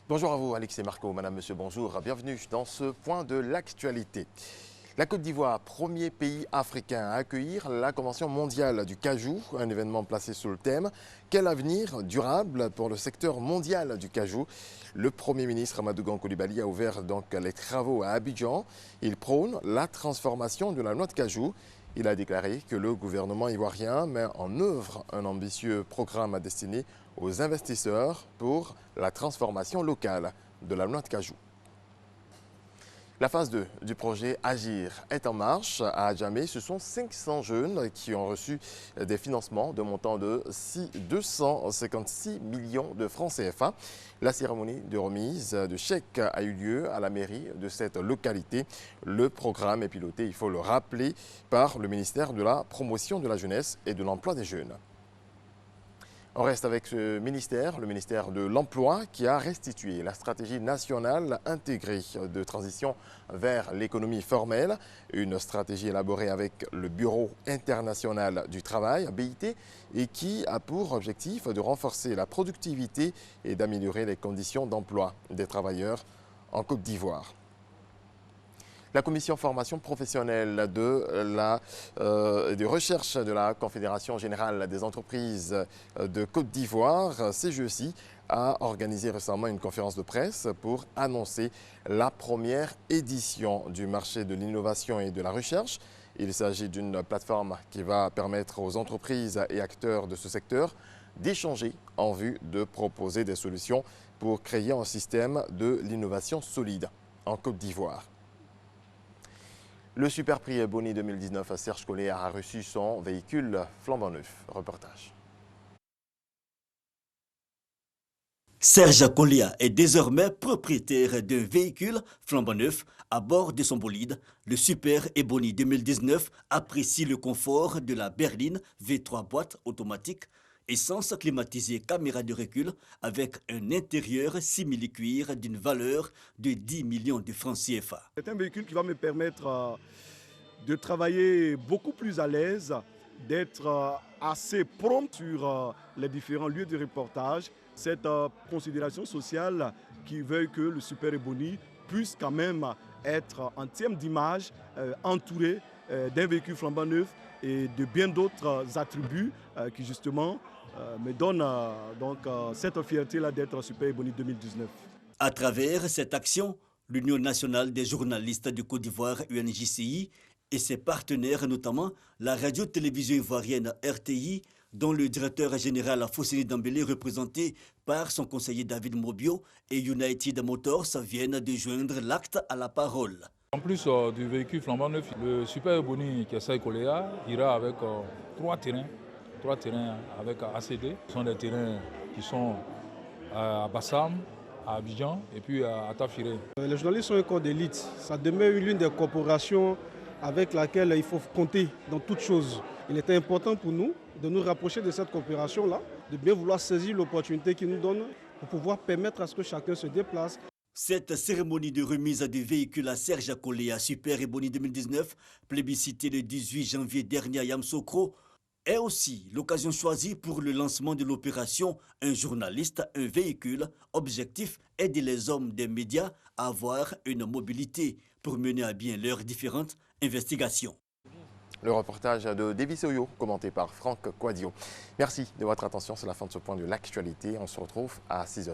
Bonjour à vous, Alex et Marco. Madame, monsieur, bonjour. Bienvenue dans ce point de l'actualité. La Côte d'Ivoire, premier pays africain à accueillir la Convention mondiale du cajou, un événement placé sous le thème « Quel avenir durable pour le secteur mondial du cajou ?» Le Premier ministre Amadou Coulibaly a ouvert donc les travaux à Abidjan. Il prône la transformation de la noix de cajou. Il a déclaré que le gouvernement ivoirien met en œuvre un ambitieux programme destiné aux investisseurs pour la transformation locale de la noix de cajou. La phase 2 du projet Agir est en marche. À Adjamé, ce sont 500 jeunes qui ont reçu des financements de montant de 256 millions de francs CFA. La cérémonie de remise de chèques a eu lieu à la mairie de cette localité. Le programme est piloté, il faut le rappeler, par le ministère de la Promotion de la Jeunesse et de l'Emploi des Jeunes. On reste avec ce ministère, le ministère de l'Emploi, qui a restitué la stratégie nationale intégrée de transition vers l'économie formelle, une stratégie élaborée avec le Bureau international du travail, BIT, et qui a pour objectif de renforcer la productivité et d'améliorer les conditions d'emploi des travailleurs en Côte d'Ivoire. La commission formation professionnelle de recherche de la Confédération générale des entreprises de Côte d'Ivoire, CGECI, a organisé récemment une conférence de presse pour annoncer la première édition du marché de l'innovation et de la recherche. Il s'agit d'une plateforme qui va permettre aux entreprises et acteurs de ce secteur d'échanger en vue de proposer des solutions pour créer un système de l'innovation solide en Côte d'Ivoire. Le super prix Boni 2019 à Serge Collier a reçu son véhicule flambant neuf. Reportage. Serge Collier est désormais propriétaire d'un véhicule flambant neuf à bord de son bolide. Le Super Ebony 2019 apprécie le confort de la berline V3 boîte automatique, essence climatisée, caméra de recul avec un intérieur simili-cuir d'une valeur de 10 millions de francs CFA. C'est un véhicule qui va me permettre de travailler beaucoup plus à l'aise, d'être assez prompt sur les différents lieux de reportage. Cette considération sociale qui veut que le Super Ebony puisse quand même être en termes d'image entouré d'un véhicule flambant neuf et de bien d'autres attributs qui justement me donnent cette fierté-là d'être Super Ebony 2019. À travers cette action, l'Union nationale des journalistes de Côte d'Ivoire, UNJCI, et ses partenaires, notamment la radio-télévision ivoirienne RTI, dont le directeur général Fousseni Dambélé, représenté par son conseiller David Mobio, et United Motors viennent de joindre l'acte à la parole. En plus du véhicule flambant neuf, le Super Ebony qui est Serge Collier ira avec trois terrains avec ACD. Ce sont des terrains qui sont à Bassam, à Abidjan et puis à Tafiré. Les journalistes sont un corps d'élite. Ça demeure l'une des corporations avec laquelle il faut compter dans toutes choses. Il était important pour nous de nous rapprocher de cette coopération-là, de bien vouloir saisir l'opportunité qu'ils nous donnent pour pouvoir permettre à ce que chacun se déplace. Cette cérémonie de remise de véhicules à Serge Collier Super Ebony 2019, plébiscitée le 18 janvier dernier à Yamoussoukro, est aussi l'occasion choisie pour le lancement de l'opération Un journaliste, un véhicule. Objectif, aider les hommes des médias à avoir une mobilité pour mener à bien leurs différentes investigations. Le reportage de Davis Oyo, commenté par Franck Quadio. Merci de votre attention, c'est la fin de ce point de l'actualité. On se retrouve à 6h.